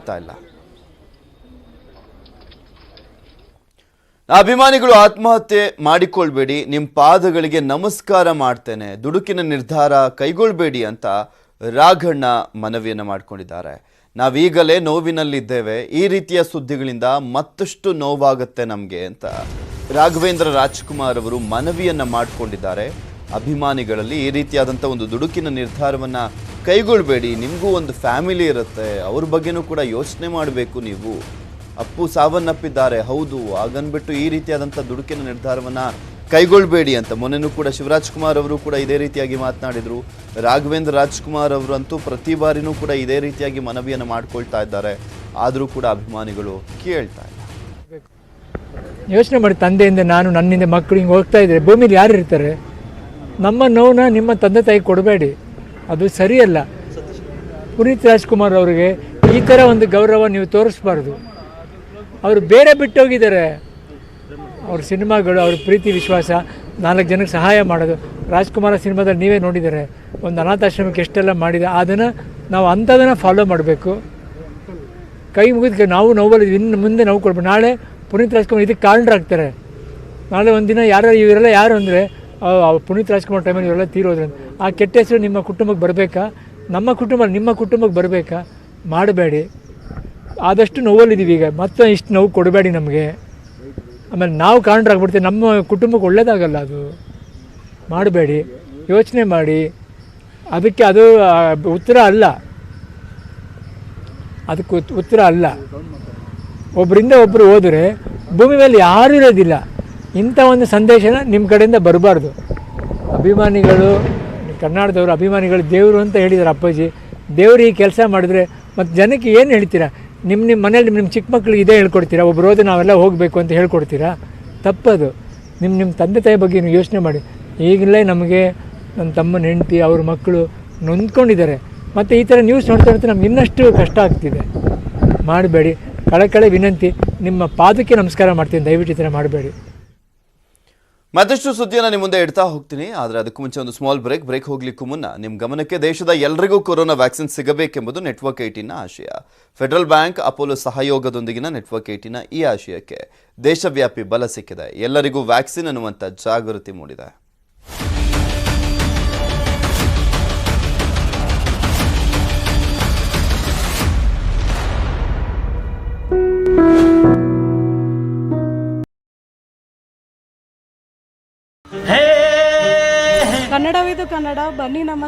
ಆಗ್ತಾ ಇಲ್ಲ. ಅಭಿಮಾನಿಗಳು ಆತ್ಮಹತ್ಯೆ ಮಾಡಿಕೊಳ್ಬೇಡಿ, ನಿಮ್ಮ ಪಾದಗಳಿಗೆ ನಮಸ್ಕಾರ ಮಾಡ್ತೇನೆ, ದುಡುಕಿನ ನಿರ್ಧಾರ ಕೈಗೊಳ್ಳಬೇಡಿ ಅಂತ ರಾಘಣ್ಣ ಮನವಿಯನ್ನು ಮಾಡಿಕೊಂಡಿದ್ದಾರೆ. ನಾವೀಗಲೇ ನೋವಿನಲ್ಲಿದ್ದೇವೆ, ಈ ರೀತಿಯ ಸುದ್ದಿಗಳಿಂದ ಮತ್ತಷ್ಟು ನೋವಾಗುತ್ತೆ ನಮಗೆ ಅಂತ ರಾಘವೇಂದ್ರ ರಾಜ್ಕುಮಾರ್ ಅವರು ಮನವಿಯನ್ನ ಮಾಡಿಕೊಂಡಿದ್ದಾರೆ. ಅಭಿಮಾನಿಗಳಲ್ಲಿ ಈ ರೀತಿಯಾದಂಥ ಒಂದು ದುಡುಕಿನ ನಿರ್ಧಾರವನ್ನು ಕೈಗೊಳ್ಳಬೇಡಿ, ನಿಮಗೂ ಒಂದು ಫ್ಯಾಮಿಲಿ ಇರುತ್ತೆ, ಅವ್ರ ಬಗ್ಗೆನೂ ಕೂಡ ಯೋಚನೆ ಮಾಡಬೇಕು. ನೀವು ಅಪ್ಪು ಸಾವನ್ನಪ್ಪಿದ್ದಾರೆ, ಹೌದು, ಹಾಗನ್ಬಿಟ್ಟು ಈ ರೀತಿಯಾದಂಥ ದುಡುಕಿನ ನಿರ್ಧಾರವನ್ನು ಕೈಗೊಳ್ಳಬೇಡಿ ಅಂತ ಮೊನ್ನೆನೂ ಕೂಡ ಶಿವರಾಜ್ ಕುಮಾರ್ ಅವರು ಕೂಡ ಇದೇ ರೀತಿಯಾಗಿ ಮಾತನಾಡಿದರು. ರಾಘವೇಂದ್ರ ರಾಜ್ಕುಮಾರ್ ಅವರು ಅಂತೂ ಪ್ರತಿ ಬಾರಿನೂ ಕೂಡ ಇದೇ ರೀತಿಯಾಗಿ ಮನವಿಯನ್ನು ಮಾಡ್ಕೊಳ್ತಾ ಇದ್ದಾರೆ. ಆದರೂ ಕೂಡ ಅಭಿಮಾನಿಗಳು ಕೇಳ್ತಾ ಇಲ್ಲ. ಯೋಚನೆ ಮಾಡಿ, ತಂದೆಯಿಂದ ನಾನು, ನನ್ನಿಂದ ಮಕ್ಕಳು ಹಿಂಗೆ ಹೋಗ್ತಾ ಇದ್ದಾರೆ, ಭೂಮಿಲಿ ಯಾರು ಇರ್ತಾರೆ? ನಮ್ಮ ನೋವನ್ನ ನಿಮ್ಮ ತಂದೆ ತಾಯಿ ಕೊಡಬೇಡಿ, ಅದು ಸರಿಯಲ್ಲ. ಪುನೀತ್ ರಾಜ್ಕುಮಾರ್ ಅವರಿಗೆ ಈ ಥರ ಒಂದು ಗೌರವ ನೀವು ತೋರಿಸ್ಬಾರ್ದು. ಅವರು ಬೇರೆ ಬಿಟ್ಟೋಗಿದ್ದಾರೆ. ಅವ್ರ ಸಿನಿಮಾಗಳು, ಅವ್ರ ಪ್ರೀತಿ ವಿಶ್ವಾಸ, 4 ಜನಕ್ಕೆ ಸಹಾಯ ಮಾಡೋದು. ರಾಜ್ಕುಮಾರ ಸಿನಿಮಾದಲ್ಲಿ ನೀವೇ ನೋಡಿದ್ದಾರೆ, ಒಂದು ಅನಾಥಾಶ್ರಮಕ್ಕೆ ಎಷ್ಟೆಲ್ಲ ಮಾಡಿದೆ. ಅದನ್ನು ನಾವು ಅಂಥದನ್ನು ಫಾಲೋ ಮಾಡಬೇಕು. ಕೈ ಮುಗಿದ ನಾವು ನೋವಲ್ಲಿ ಇನ್ನು ಮುಂದೆ ನೋವು ಕೊಡ್ಬೇಕು. ನಾಳೆ ಪುನೀತ್ ರಾಜ್ಕುಮಾರ್ ಇದಕ್ಕೆ ಕಾರಣರಾಗ್ತಾರೆ. ನಾಳೆ ಒಂದಿನ ಇವರೆಲ್ಲ ಯಾರು ಅಂದರೆ ಪುನೀತ್ ರಾಜ್ಕುಮಾರ್ ಟೈಮಲ್ಲಿ ಇವರೆಲ್ಲ ತೀರೋದ್ರೆ ಆ ಕೆಟ್ಟ ಹೆಸರು ನಿಮ್ಮ ಕುಟುಂಬಕ್ಕೆ ಬರಬೇಕಾ? ನಮ್ಮ ಕುಟುಂಬ ನಿಮ್ಮ ಕುಟುಂಬಕ್ಕೆ ಬರಬೇಕಾ? ಮಾಡಬೇಡಿ. ಆದಷ್ಟು ನೋವಲ್ಲಿದ್ದೀವಿ ಈಗ, ಮತ್ತೆ ಇಷ್ಟು ನೋವು ಕೊಡಬೇಡಿ ನಮಗೆ. ಆಮೇಲೆ ನಾವು ಕಾರಣರಾಗ್ಬಿಡ್ತೀವಿ, ನಮ್ಮ ಕುಟುಂಬಕ್ಕೆ ಒಳ್ಳೇದಾಗಲ್ಲ. ಅದು ಮಾಡಬೇಡಿ, ಯೋಚನೆ ಮಾಡಿ. ಅದಕ್ಕೆ ಅದು ಉತ್ತರ ಅಲ್ಲ, ಅದಕ್ಕೆ ಉತ್ತರ ಅಲ್ಲ. ಒಬ್ಬರಿಂದ ಒಬ್ಬರು ಹೋದರೆ ಭೂಮಿ ಮೇಲೆ ಯಾರೂ ಇರೋದಿಲ್ಲ. ಇಂಥ ಒಂದು ಸಂದೇಶನ ನಿಮ್ಮ ಕಡೆಯಿಂದ ಬರಬಾರ್ದು. ಅಭಿಮಾನಿಗಳು, ಕನ್ನಡದವರು ಅಭಿಮಾನಿಗಳು ದೇವರು ಅಂತ ಹೇಳಿದ್ದಾರೆ ಅಪ್ಪಾಜಿ. ದೇವರು ಈ ಕೆಲಸ ಮಾಡಿದ್ರೆ ಮತ್ತು ಜನಕ್ಕೆ ಏನು ಹೇಳ್ತೀರಾ? ನಿಮ್ಮ ಮನೇಲಿ ನಿಮ್ಮ ಚಿಕ್ಕ ಮಕ್ಕಳಿಗೆ ಇದೇ ಹೇಳ್ಕೊಡ್ತೀರಾ? ಒಬ್ರು ಹೋದ್ರೆ ನಾವೆಲ್ಲ ಹೋಗಬೇಕು ಅಂತ ಹೇಳ್ಕೊಡ್ತೀರಾ? ತಪ್ಪದು. ನಿಮ್ಮ ತಂದೆ ತಾಯಿ ಬಗ್ಗೆ ನೀವು ಯೋಚನೆ ಮಾಡಿ. ಈಗಲೇ ನಮಗೆ ನನ್ನ ತಮ್ಮನ ಹೆಂಡತಿ, ಅವ್ರ ಮಕ್ಕಳು ನೊಂದ್ಕೊಂಡಿದ್ದಾರೆ. ಮತ್ತು ಈ ಥರ ನ್ಯೂಸ್ ನೋಡ್ತಾ ನೋಡ್ತಾ ನಮ್ಗೆ ಇನ್ನಷ್ಟು ಕಷ್ಟ ಆಗ್ತಿದೆ. ಮಾಡಬೇಡಿ. ಕಳೆ ವಿನಂತಿ, ನಿಮ್ಮ ಪಾದಕ್ಕೆ ನಮಸ್ಕಾರ ಮಾಡ್ತೀನಿ, ದಯವಿಟ್ಟು ಈ ಥರ ಮಾಡಬೇಡಿ. ಮತ್ತಷ್ಟು ಸುದ್ದಿಯನ್ನು ನಿಮ್ಮ ಮುಂದೆ ಇಡ್ತಾ ಹೋಗ್ತೀನಿ. ಆದರೆ ಅದಕ್ಕೂ ಮುಂಚೆ ಒಂದು ಸ್ಮಾಲ್ ಬ್ರೇಕ್ ಹೋಗ್ಲಿಕ್ಕೂ ಮುನ್ನ ನಿಮ್ಮ ಗಮನಕ್ಕೆ, ದೇಶದ ಎಲ್ಲರಿಗೂ ಕೊರೋನಾ ವ್ಯಾಕ್ಸಿನ್ ಸಿಗಬೇಕೆಂಬುದು ನೆಟ್ವರ್ಕ್ 18ನ ಆಶಯ. ಫೆಡರಲ್ ಬ್ಯಾಂಕ್, ಅಪೋಲೋ ಸಹಯೋಗದೊಂದಿಗಿನ ನೆಟ್ವರ್ಕ್ 18ನ ಈ ಆಶಯಕ್ಕೆ ದೇಶವ್ಯಾಪಿ ಬಲ ಸಿಕ್ಕಿದೆ. ಎಲ್ಲರಿಗೂ ವ್ಯಾಕ್ಸಿನ್ ಅನ್ನುವಂಥ ಜಾಗೃತಿ ಮೂಡಿದೆ. ಕನ್ನಡವಿದು ಕನ್ನಡ, ಬನ್ನಿ ನಮ್ಮ